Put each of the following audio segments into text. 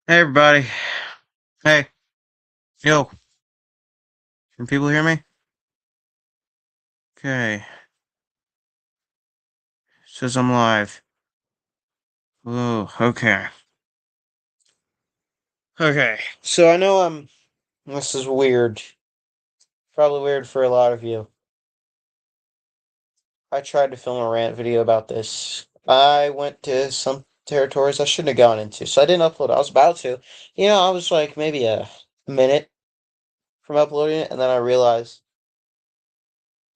Hey everybody. Hey, yo, can people hear me? Okay, says I'm live. Oh, okay. Okay, so I know this is weird. Probably weird for a lot of you. I tried to film a rant video about this. I went to some territories I shouldn't have gone into, so I didn't upload. I was about to. I was like maybe a minute from uploading it, and then I realized,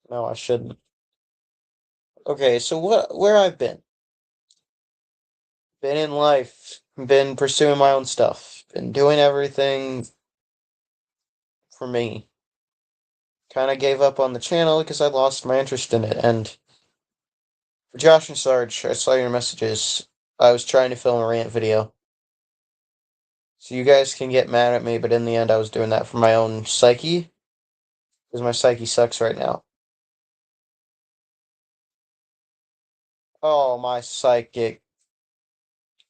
no, I shouldn't. Okay, so where I've been. Been in life, been pursuing my own stuff, been doing everything for me. Kind of gave up on the channel because I lost my interest in it. And for Josh and Sarge, I saw your messages. I was trying to film a rant video. So you guys can get mad at me, but in the end, I was doing that for my own psyche. Because my psyche sucks right now. Oh, my psychic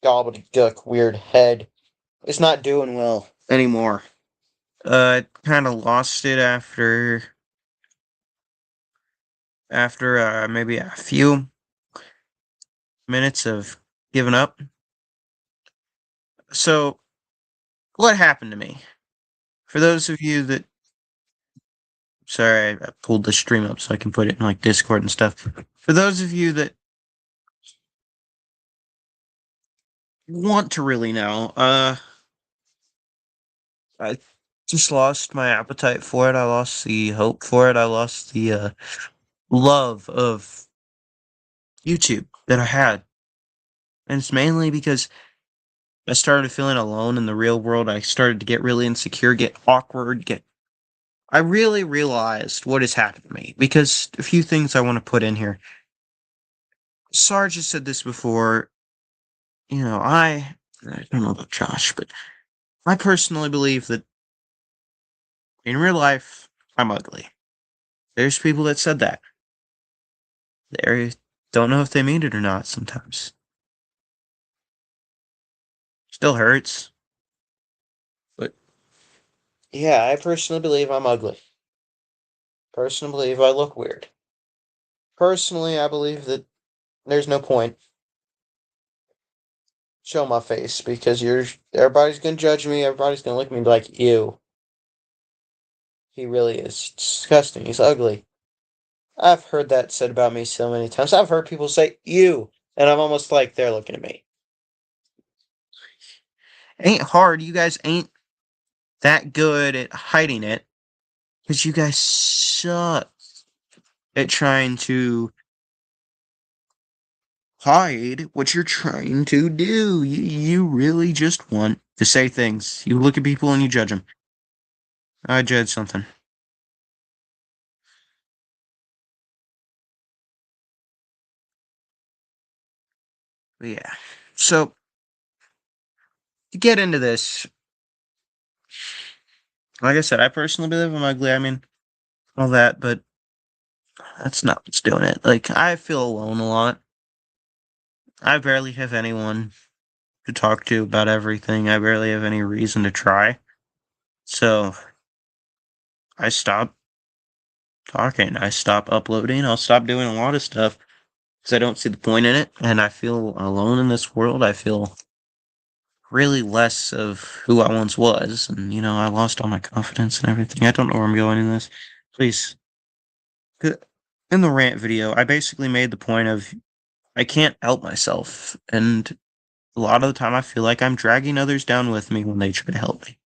gobbledygook weird head. It's not doing well anymore. I kind of lost it after maybe a few minutes of giving up. So, what happened to me? For those of you that, sorry, I pulled the stream up so I can put it in like Discord and stuff. For those of you that want to really know, I just lost my appetite for it. I lost the hope for it. I lost the love of YouTube that I had. And it's mainly because I started feeling alone in the real world. I started to get really insecure, get awkward, get. I really realized what has happened to me because a few things I want to put in here. Sarge has said this before. I don't know about Josh, but I personally believe that in real life, I'm ugly. There's people that said that. They don't know if they mean it or not sometimes. Still hurts. But yeah, I personally believe I'm ugly. Personally believe I look weird. Personally, I believe that there's no point show my face because everybody's gonna judge me, everybody's gonna look at me and be like, ew, he really is disgusting, he's ugly. I've heard that said about me so many times. I've heard people say ew, and I'm almost like they're looking at me. Ain't hard, you guys ain't that good at hiding it. Because you guys suck at trying to hide what you're trying to do. You really just want to say things. You look at people and you judge them. I judge something. But yeah. So, to get into this, like I said, I personally believe I'm ugly. I mean, all that, but that's not what's doing it. Like, I feel alone a lot. I barely have anyone to talk to about everything. I barely have any reason to try. So, I stop talking. I stop uploading. I'll stop doing a lot of stuff because I don't see the point in it. And I feel alone in this world. I feel really less of who I once was. And, I lost all my confidence and everything. I don't know where I'm going in this. Please. In the rant video, I basically made the point of I can't help myself. And a lot of the time, I feel like I'm dragging others down with me when they try to help me.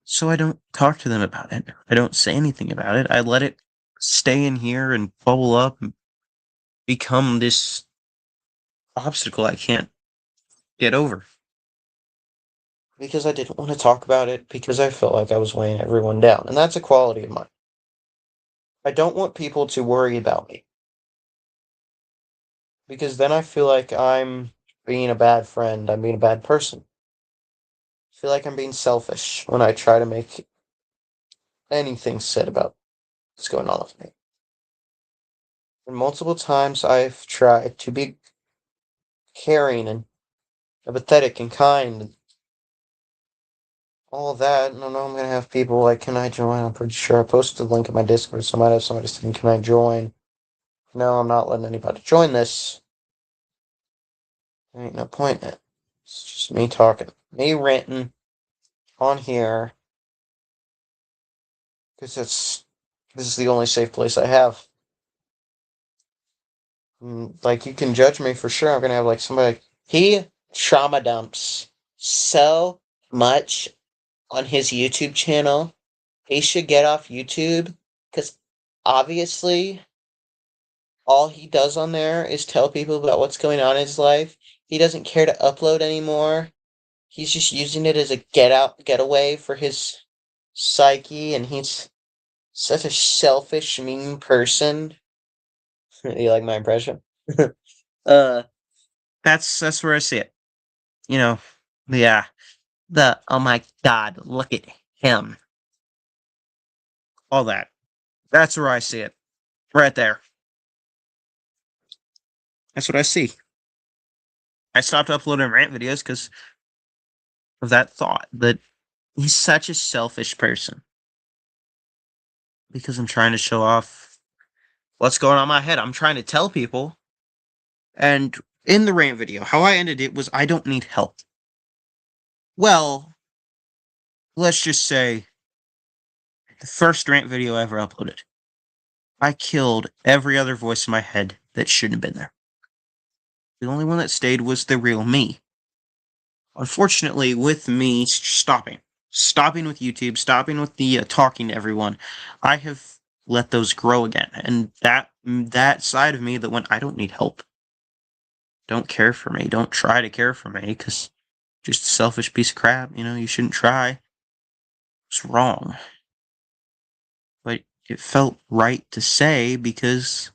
So I don't talk to them about it. I don't say anything about it. I let it stay in here and bubble up and become this obstacle I can't get over. Because I didn't want to talk about it because I felt like I was weighing everyone down. And that's a quality of mine. I don't want people to worry about me. Because then I feel like I'm being a bad friend. I'm being a bad person. I feel like I'm being selfish when I try to make anything said about what's going on with me. And multiple times I've tried to be caring and empathetic and kind all that. And I know I'm gonna have people like, can I join? I'm pretty sure I posted the link in my Discord, so I might have somebody saying, can I join? No, I'm not letting anybody join this. There ain't no point in it. It's just me talking. Me ranting on here. Because this is the only safe place I have. Like, you can judge me for sure. I'm gonna have like somebody. He trauma dumps so much on his YouTube channel. He should get off YouTube because obviously all he does on there is tell people about what's going on in his life. He doesn't care to upload anymore. He's just using it as a getaway for his psyche, and he's such a selfish, mean person. You like my impression? uh, that's where I see it. You know, yeah. The oh my god, look at him. All that. That's where I see it. Right there. That's what I see. I stopped uploading rant videos because of that thought that he's such a selfish person. Because I'm trying to show off what's going on in my head. I'm trying to tell people. And in the rant video, how I ended it was I don't need help. Well, let's just say the first rant video I ever uploaded, I killed every other voice in my head that shouldn't have been there. The only one that stayed was the real me. Unfortunately, with me stopping with YouTube, stopping with the talking to everyone, I have let those grow again. And that side of me that went, I don't need help. Don't care for me. Don't try to care for me because just a selfish piece of crap. You shouldn't try. It's wrong. But it felt right to say because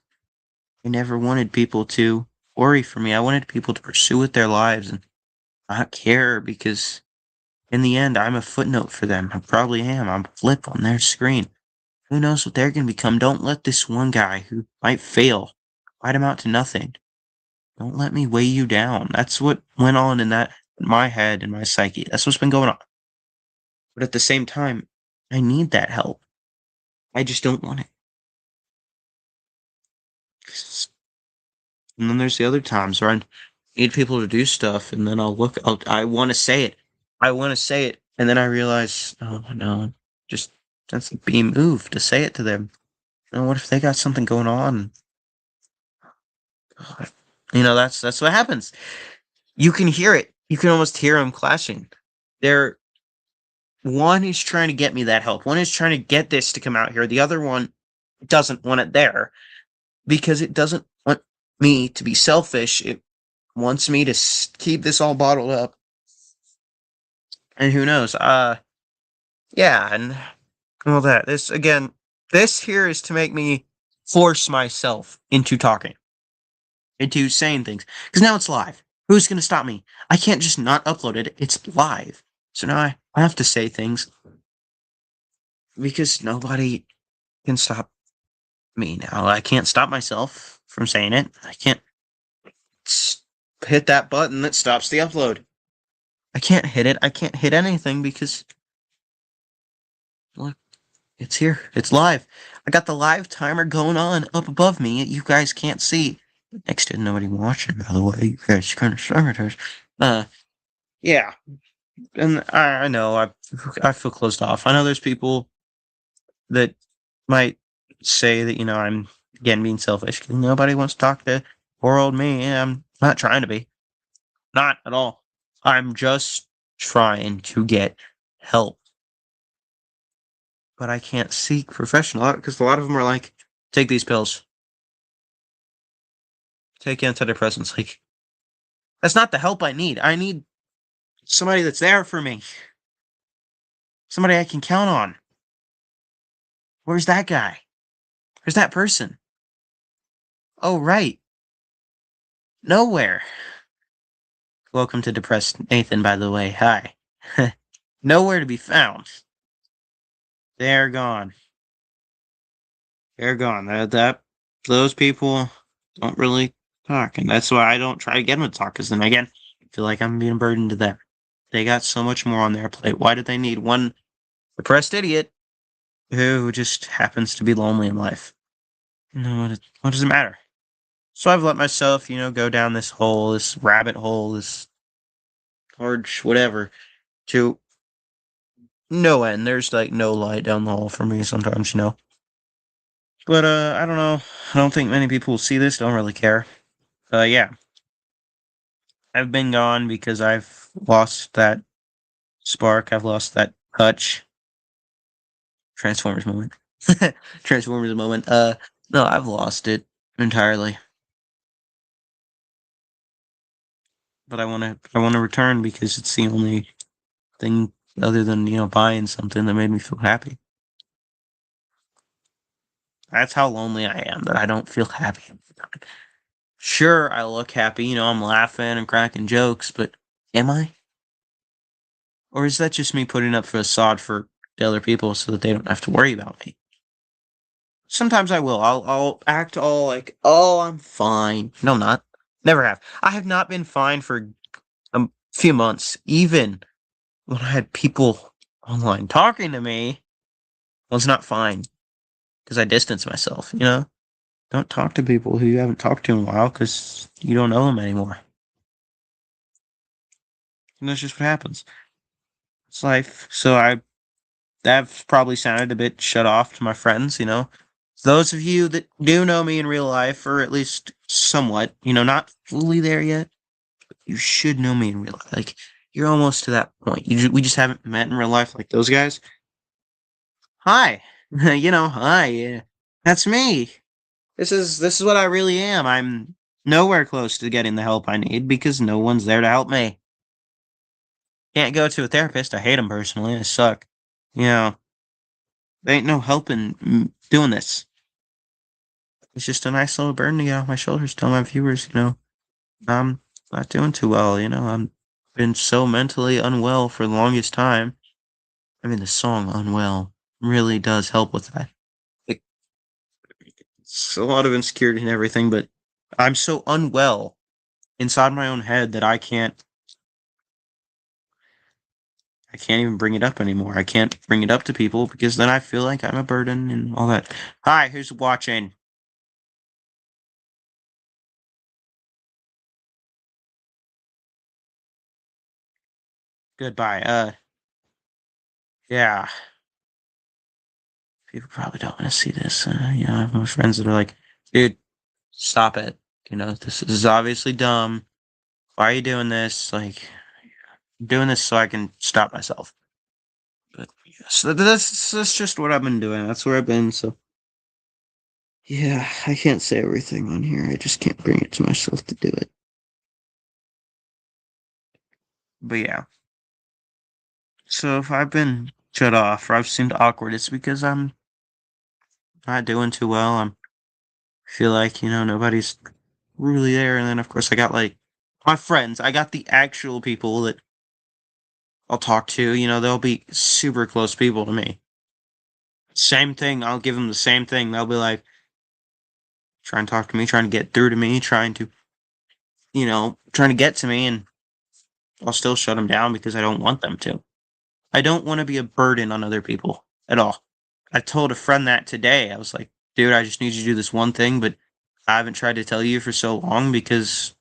I never wanted people to worry for me. I wanted people to pursue with their lives and not care because in the end, I'm a footnote for them. I probably am. I'm a flip on their screen. Who knows what they're going to become? Don't let this one guy who might fail fight him out to nothing. Don't let me weigh you down. That's what went on in my head and my psyche. That's what's been going on. But at the same time, I need that help. I just don't want it. And then there's the other times where I need people to do stuff, and then I want to say it. I want to say it, and then I realize, oh no, just that's a B move to say it to them. What if they got something going on? That's what happens. You can hear it. You can almost hear them clashing. They're one is trying to get me that help. One is trying to get this to come out here. The other one doesn't want it there because it doesn't want me to be selfish. It wants me to keep this all bottled up. And who knows? Yeah, and all that. This here is to make me force myself into talking, into saying things. Because now it's live. Who's going to stop me? I can't just not upload it. It's live. So now I have to say things because nobody can stop me now. I can't stop myself from saying it. I can't hit that button that stops the upload. I can't hit it. I can't hit anything because look, it's here. It's live. I got the live timer going on up above me. You guys can't see. Next to nobody watching, by the way. You guys kind of starters. Yeah. And I know I feel closed off. I know there's people that might say that, I'm again being selfish because nobody wants to talk to poor old me. I'm not trying to be. Not at all. I'm just trying to get help. But I can't seek professional because a lot of them are like, take these pills. Take antidepressants. Like, that's not the help I need. I need somebody that's there for me. Somebody I can count on. Where's that guy? Where's that person? Oh, right. Nowhere. Welcome to Depressed Nathan, by the way. Hi. Nowhere to be found. They're gone. They're gone. Those people don't really talk, and that's why I don't try to get them to talk. Because then again, I feel like I'm being a burden to them. They got so much more on their plate. Why do they need one depressed idiot who just happens to be lonely in life? No, what does it matter? So I've let myself, go down this hole, this rabbit hole, this large whatever, to no end. There's like no light down the hole for me sometimes. But I don't know. I don't think many people will see this. Don't really care. Yeah, I've been gone because I've lost that spark. I've lost that touch. Transformers moment. Transformers moment. No, I've lost it entirely. But I want to return because it's the only thing other than buying something that made me feel happy. That's how lonely I am. That I don't feel happy. Sure, I look happy. I'm laughing and cracking jokes, but am I? Or is that just me putting up facade for the other people so that they don't have to worry about me? Sometimes I will. I'll act all like, oh, I'm fine. No, I'm not. Never have. I have not been fine for a few months. Even when I had people online talking to me, I was not fine because I distanced myself. Don't talk to people who you haven't talked to in a while because you don't know them anymore. And that's just what happens. It's life. So that probably sounded a bit shut off to my friends. Those of you that do know me in real life, or at least somewhat, not fully there yet, you should know me in real life. Like, you're almost to that point. We just haven't met in real life like those guys. Hi. Hi. Yeah. That's me. This is what I really am. I'm nowhere close to getting the help I need because no one's there to help me. Can't go to a therapist. I hate them personally. They suck. You know, there ain't no help in doing this. It's just a nice little burden to get off my shoulders. Tell my viewers, I'm not doing too well. I'm been so mentally unwell for the longest time. I mean, the song "Unwell" really does help with that. Like, it's a lot of insecurity and everything, but I'm so unwell inside my own head that I can't even bring it up anymore. I can't bring it up to people because then I feel like I'm a burden and all that. Hi, who's watching? Goodbye. Yeah. People probably don't want to see this. I have my friends that are like, dude, stop it. This is obviously dumb. Why are you doing this? Like, I'm doing this so I can stop myself. But yeah, so that's just what I've been doing. That's where I've been. So yeah, I can't say everything on here. I just can't bring it to myself to do it. But yeah, so if I've been shut off or I've seemed awkward, it's because I'm not doing too well. Feel like nobody's really there, and then of course I got like my friends. I got the actual people that I'll talk to. They'll be super close people to me. Same thing. I'll give them the same thing. They'll be like trying to talk to me, trying to get through to me, trying to get to me, and I'll still shut them down because I don't want them to. I don't want to be a burden on other people at all. I told a friend that today. I was like, dude, I just need you to do this one thing, but I haven't tried to tell you for so long because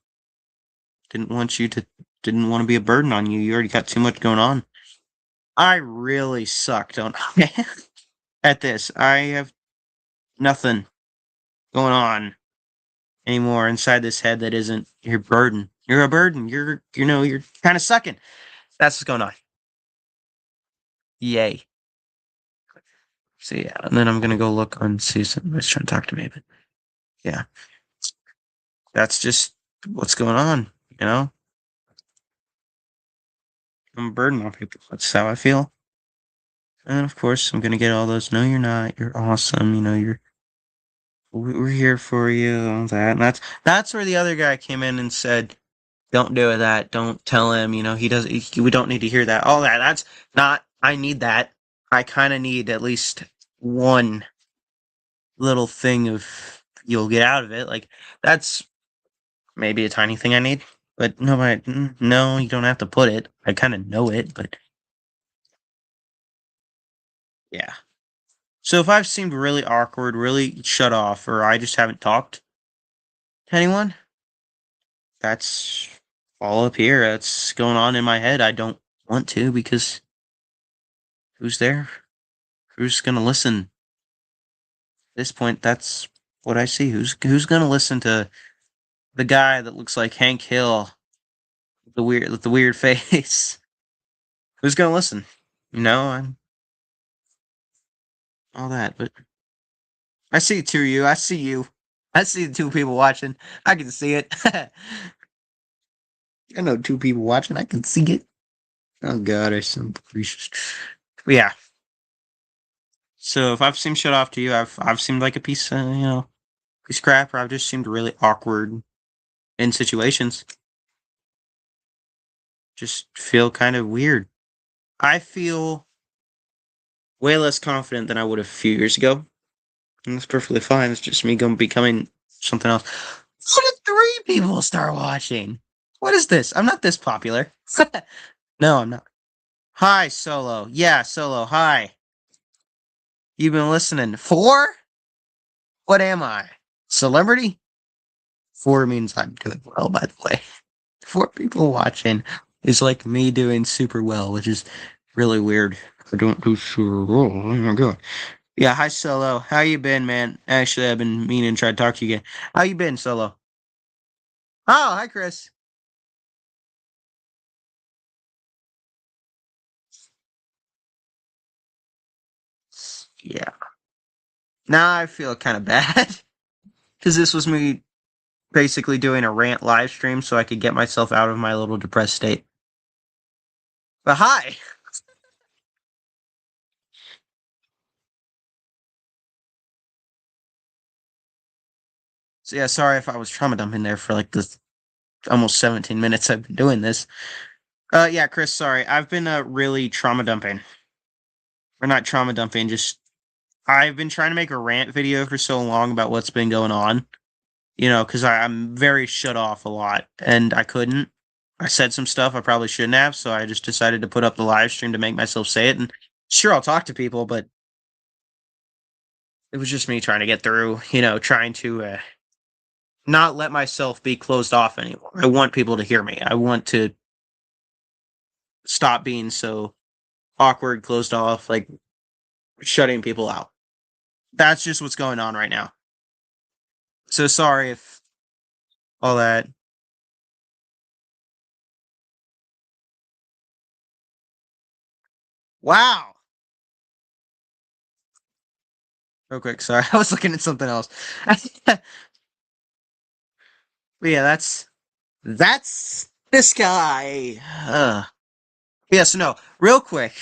didn't want to be a burden on you. You already got too much going on. I really suck, don't I? At this. I have nothing going on anymore inside this head that isn't your burden. You're a burden. You're kind of sucking. That's what's going on. Yay. So yeah, and then I'm gonna go look on see if somebody's trying to talk to me, but yeah. That's just what's going on, you know? I'm a burden on people. That's how I feel. And of course I'm gonna get all those, no you're not, you're awesome, we're here for you, all that. And that's where the other guy came in and said, don't do that, don't tell him, we don't need to hear that. All that. That's not I need that. I kinda need at least one little thing of you'll get out of it. Like that's maybe a tiny thing I need. But nobody, no, you don't have to put it. I kind of know it, but yeah. So if I've seemed really awkward, really shut off, or I just haven't talked to anyone, that's all up here. That's going on in my head. I don't want to because who's there? Who's gonna listen? At this point, that's what I see. Who's gonna listen to the guy that looks like Hank Hill, with the weird face? Who's gonna listen? And all that. But I see two of you. I see you. I see the two people watching. I can see it. I know two people watching. I can see it. Oh God, I some gracious. But yeah. So if I've seemed shut off to you, I've seemed like a piece of crap, or I've just seemed really awkward in situations. Just feel kind of weird. I feel way less confident than I would have a few years ago. And that's perfectly fine. It's just me going becoming something else. What if 3 people start watching? What is this? I'm not this popular. No, I'm not. Hi, Solo. Yeah, Solo. Hi. You've been listening. 4? What am I? Celebrity? 4 means I'm doing well, by the way. 4 people watching is like me doing super well, which is really weird. I don't do super well. Oh my God. Yeah, hi Solo. How you been, man? Actually, I've been meaning to try to talk to you again. How you been, Solo? Oh, hi Chris. Yeah. Now I feel kind of bad because this was me basically doing a rant live stream so I could get myself out of my little depressed state. But hi. So yeah, sorry if I was trauma dumping there for like the almost 17 minutes I've been doing this. Yeah, Chris, sorry. I've been really trauma dumping. Or not trauma dumping, just I've been trying to make a rant video for so long about what's been going on. Because I'm very shut off a lot, and I couldn't. I said some stuff I probably shouldn't have, so I just decided to put up the live stream to make myself say it. And sure, I'll talk to people, but it was just me trying to get through. Trying to not let myself be closed off anymore. I want people to hear me. I want to stop being so awkward, closed off, like shutting people out. That's just what's going on right now. So sorry if all that. Wow. Real quick, sorry. I was looking at something else. But yeah, that's this guy. Yeah, so no, real quick.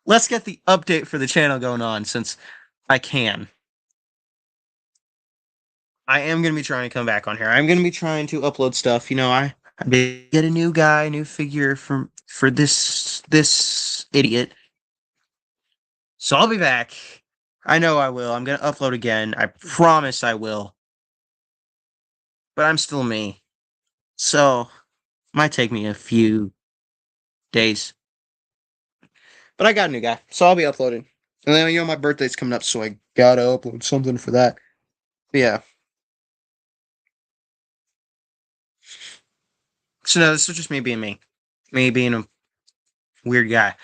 Let's get the update for the channel going on since I can. I am gonna be trying to come back on here. I'm gonna be trying to upload stuff. I did get a new guy, new figure for this idiot. So I'll be back. I know I will. I'm gonna upload again. I promise I will. But I'm still me. So might take me a few days. But I got a new guy. So I'll be uploading. And then my birthday's coming up, so I gotta upload something for that. But yeah. So no, this is just me being me. Me being a weird guy.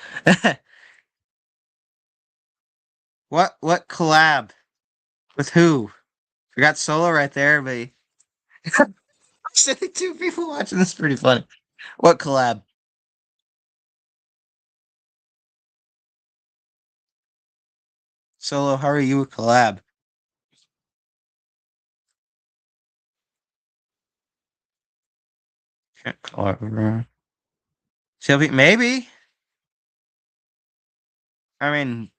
What collab? With who? We got Solo right there, but sitting 2 people watching this is pretty funny. What collab? Solo, how are you a collab? Can't collab. Sylvie, maybe. I mean,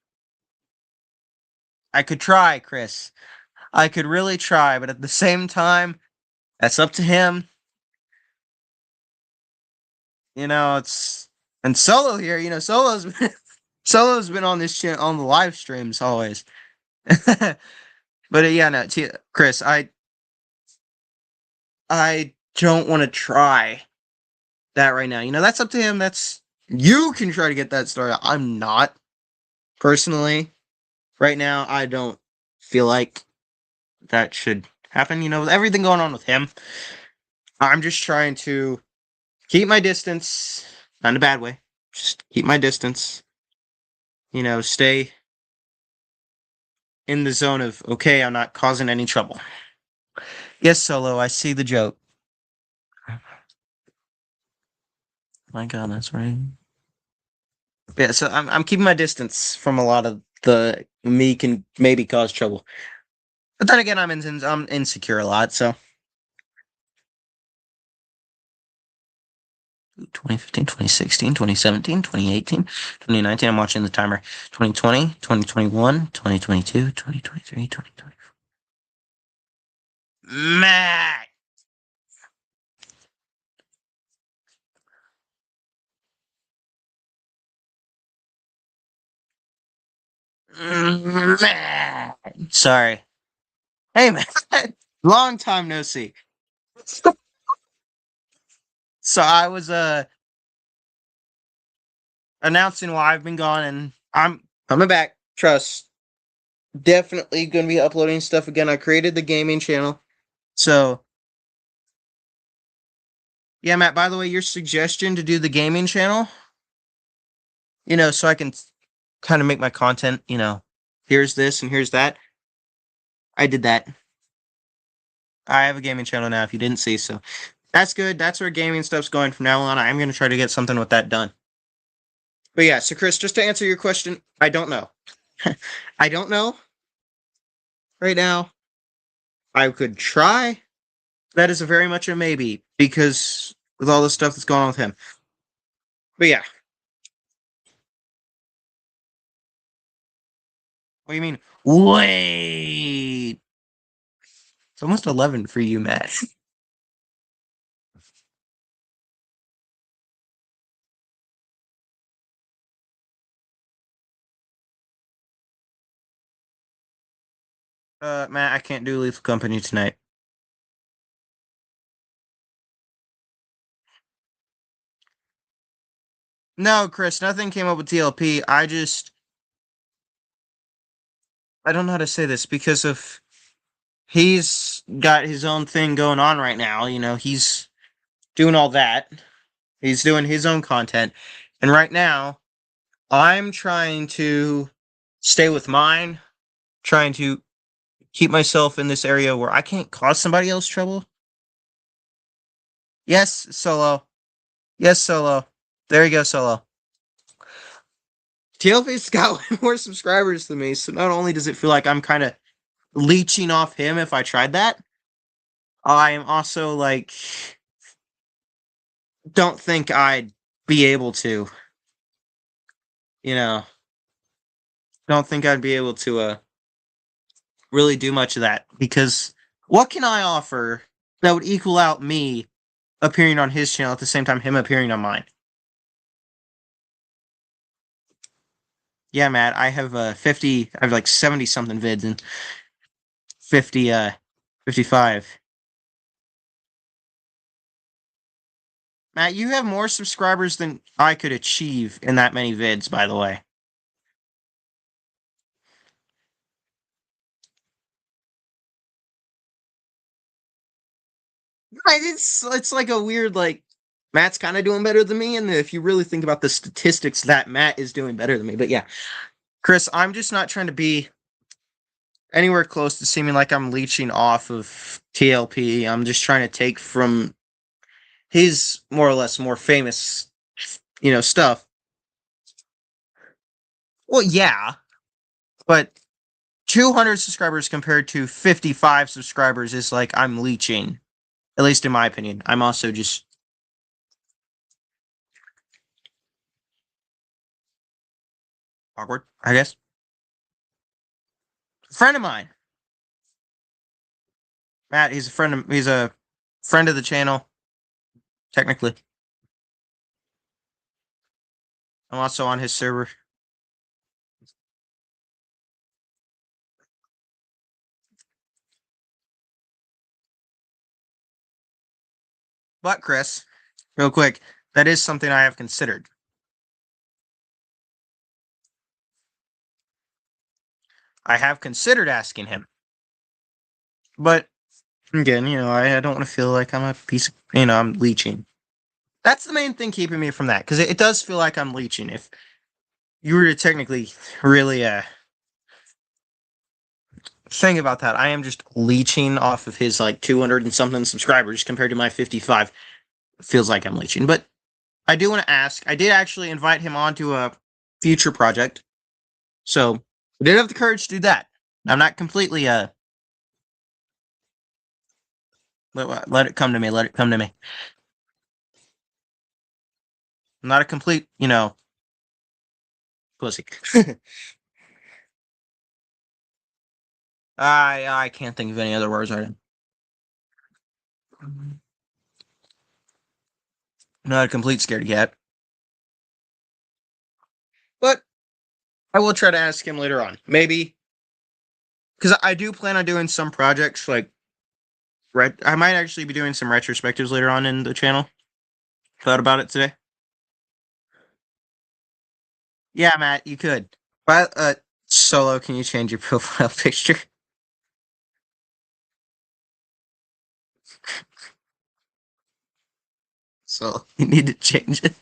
I could try, Chris. I could really try, but at the same time, that's up to him. It's and Solo here. Solo's been on this channel on the live streams always. But yeah, no, Chris, I don't want to try. that right now. That's up to him. You can try to get that started. I'm not personally right now. I don't feel like that should happen. With everything going on with him, I'm just trying to keep my distance, not in a bad way. Just keep my distance. Stay in the zone of okay. I'm not causing any trouble. Yes, Solo. I see the joke. My God, that's right. Yeah, so I'm keeping my distance from a lot of the me can maybe cause trouble. But then again, I'm insecure a lot, so 2015, 2016, 2017, 2018, 2019. I'm watching the timer. 2020, 2021, 2022, 2023, 2024. Matt! Matt! Sorry. Hey, man. Long time no see. So I was announcing why I've been gone, and I'm coming back. Trust. Definitely going to be uploading stuff again. I created the gaming channel. So, yeah, Matt, by the way, your suggestion to do the gaming channel, so I can kind of make my content, here's this and here's that. I did that. I have a gaming channel now if you didn't see, so that's good. That's where gaming stuff's going from now on. I'm going to try to get something with that done. But yeah, so Chris, just to answer your question, I don't know. I don't know right now. I could try. That is a very much a maybe because with all the stuff that's going on with him. But yeah. What do you mean? Wait. It's almost 11 for you, Matt. Matt, I can't do Lethal Company tonight. No, Chris, nothing came up with TLP. I don't know how to say this because of he's got his own thing going on right now. He's doing all that. He's doing his own content. And right now, I'm trying to stay with mine, trying to keep myself in this area where I can't cause somebody else trouble. Yes, Solo. Yes, Solo. There you go, Solo. TLP's got way more subscribers than me, so not only does it feel like I'm kind of leeching off him if I tried that, I am also like, don't think I'd be able to, you know, don't think I'd be able to really do much of that because what can I offer that would equal out me appearing on his channel at the same time him appearing on mine? Yeah, Matt, I have 50, I have like 70 something vids and 50 55. Matt, you have more subscribers than I could achieve in that many vids, by the way. Right, it's like a weird like Matt's kind of doing better than me, and if you really think about the statistics, that Matt is doing better than me. But yeah, Chris, I'm just not trying to be anywhere close to seeming like I'm leeching off of TLP. I'm just trying to take from his more or less more famous, stuff. Well, yeah, but 200 subscribers compared to 55 subscribers is like I'm leeching, at least in my opinion. I'm also just awkward, I guess. A friend of mine, Matt. He's a friend of the channel. Technically, I'm also on his server. But Chris, real quick, That is something I have considered. I have considered asking him. But again, I don't want to feel like I'm a piece of, I'm leeching. That's the main thing keeping me from that, because it does feel like I'm leeching. If you were to technically really think about that, I am just leeching off of his like 200 and something subscribers compared to my 55. It feels like I'm leeching. But I do want to ask, I did actually invite him onto a future project. So I did have the courage to do that. I'm not completely let it come to me, let it come to me. I'm not a complete, pussy. I can't think of any other words right now. Not a complete scaredy cat. But I will try to ask him later on. Maybe because I do plan on doing some projects like I might actually be doing some retrospectives later on in the channel. Thought about it today. Yeah, Matt, you could. But Solo, can you change your profile picture? So you need to change it.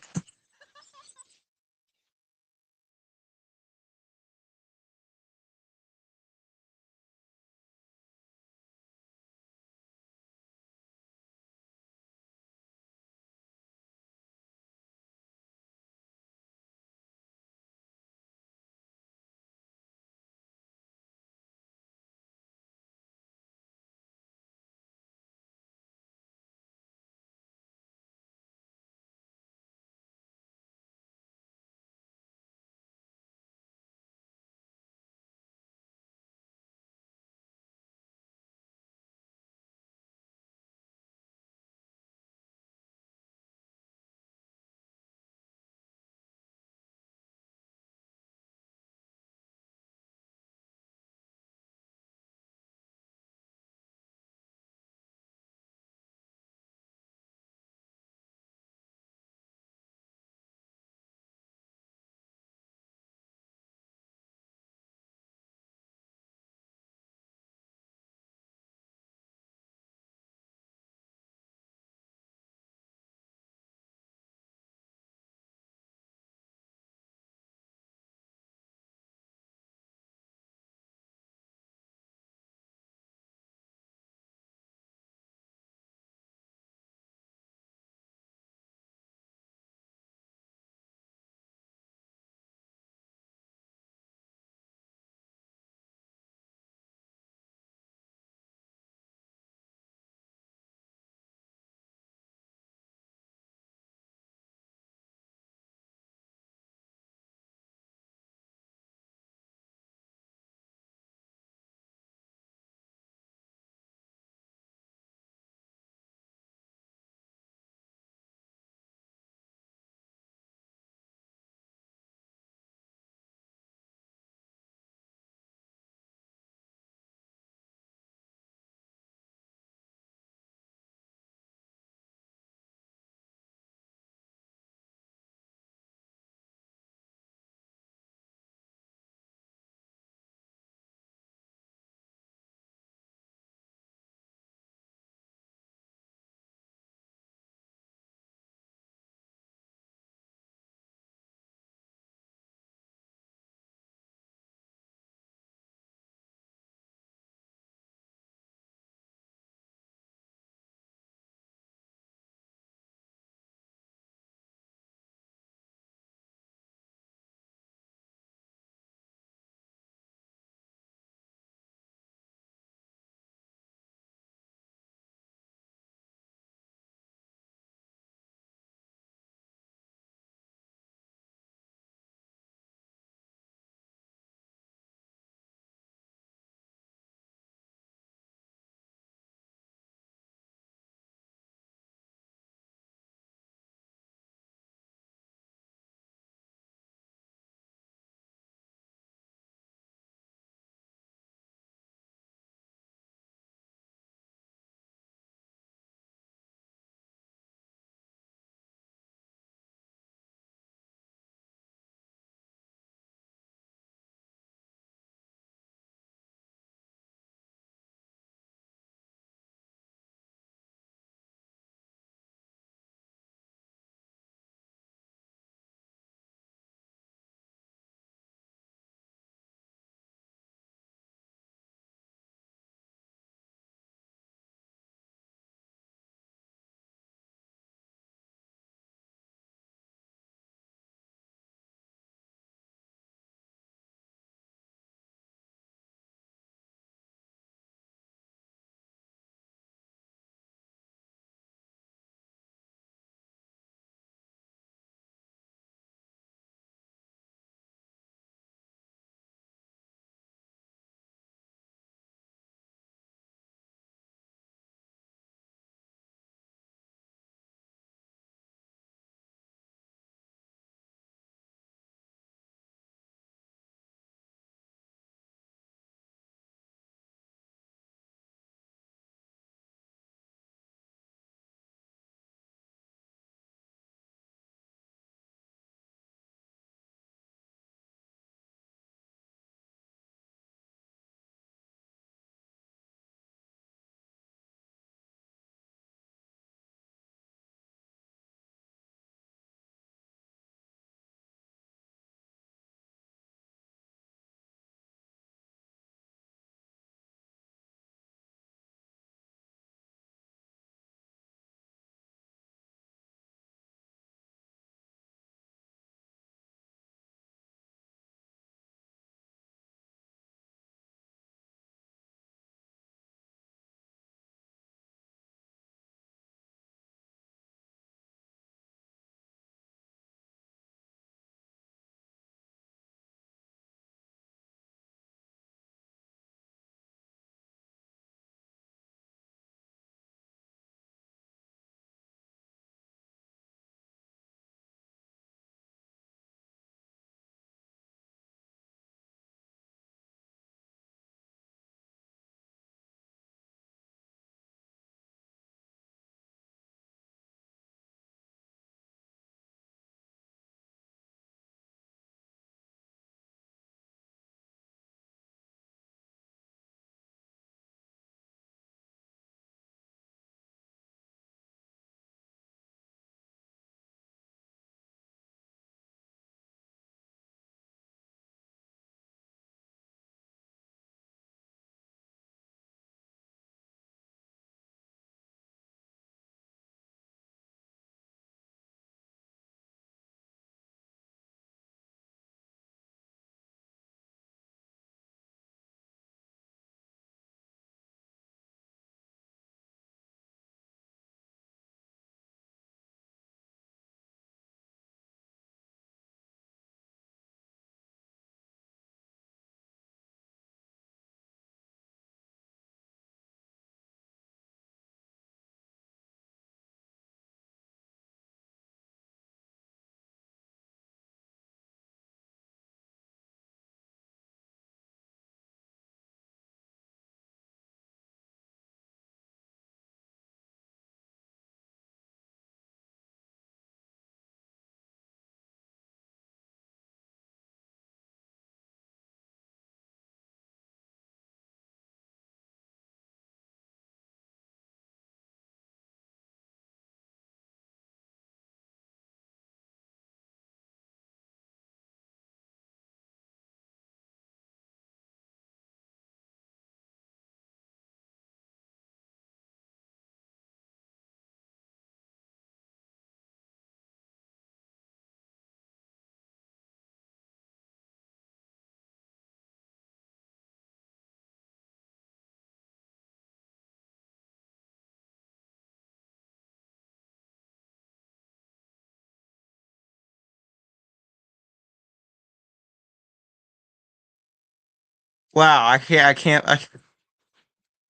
Wow,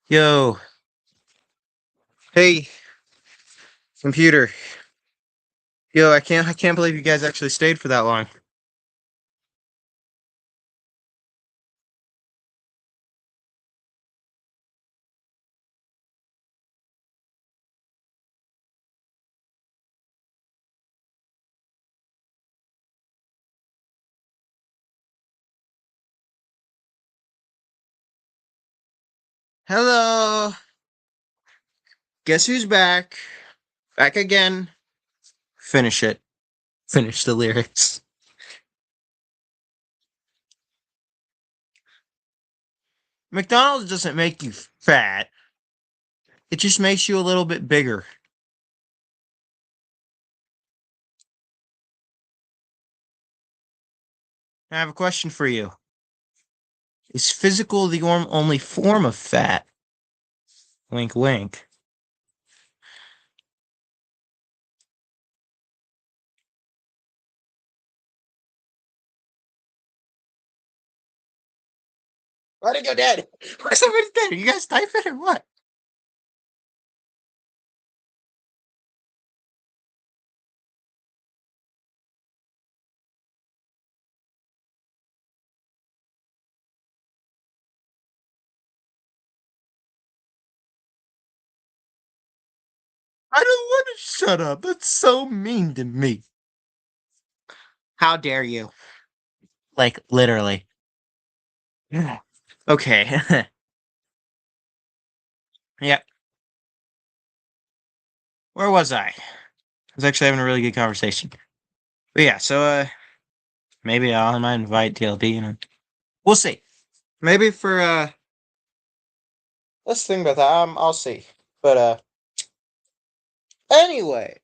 Yo, hey, computer. Yo, I can't believe you guys actually stayed for that long. Hello, guess who's back? Back again. Finish it. Finish the lyrics. McDonald's doesn't make you fat. It just makes you a little bit bigger. I have a question for you. Is physical the only form of fat? Wink, wink. Why'd it go dead? Why somebody dead? Are you guys typing or what? I don't want to shut up. That's so mean to me. How dare you? Like, literally. Yeah. Okay. Yep. Where was I? I was actually having a really good conversation. But yeah, so maybe I might invite TLP, you know. We'll see. Maybe for let's think about that. I'll see. But anyway.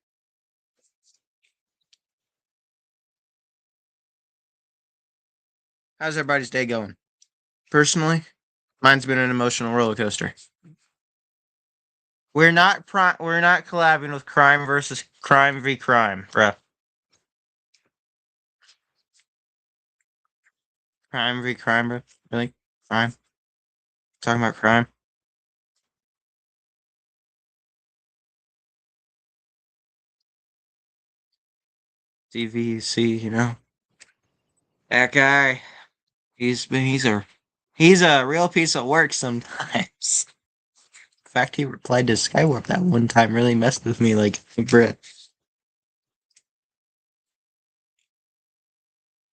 How's everybody's day going? Personally, mine's been an emotional roller coaster. We're not collabing with crime versus crime v crime, bruh. Crime v crime, bro. Really? Crime? Talking about crime? DVC, you know? That guy, he's a real piece of work sometimes. In fact, he replied to Skywarp that one time really messed with me like Brit.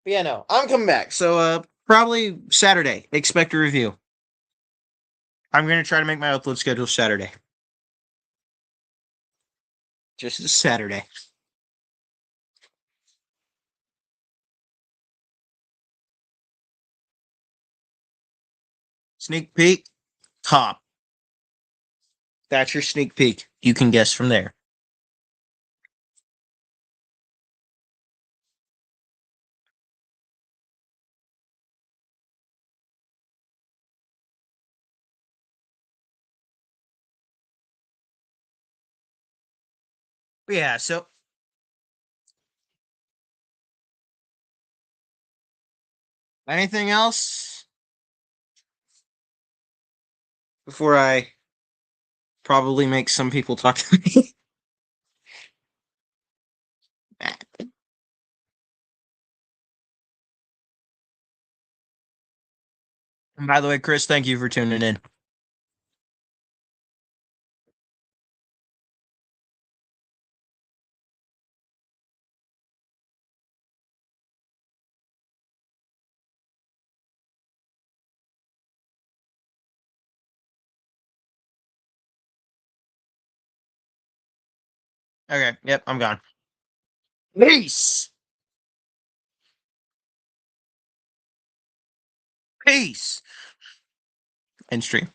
But yeah, no, I'm coming back. So probably Saturday. Expect a review. I'm gonna try to make my upload schedule Saturday. Just a Saturday. Sneak peek, top. That's your sneak peek. You can guess from there. But yeah, so anything else before I probably make some people talk to me? And by the way, Chris, thank you for tuning in. Okay, yep, I'm gone. Peace. Peace. End stream.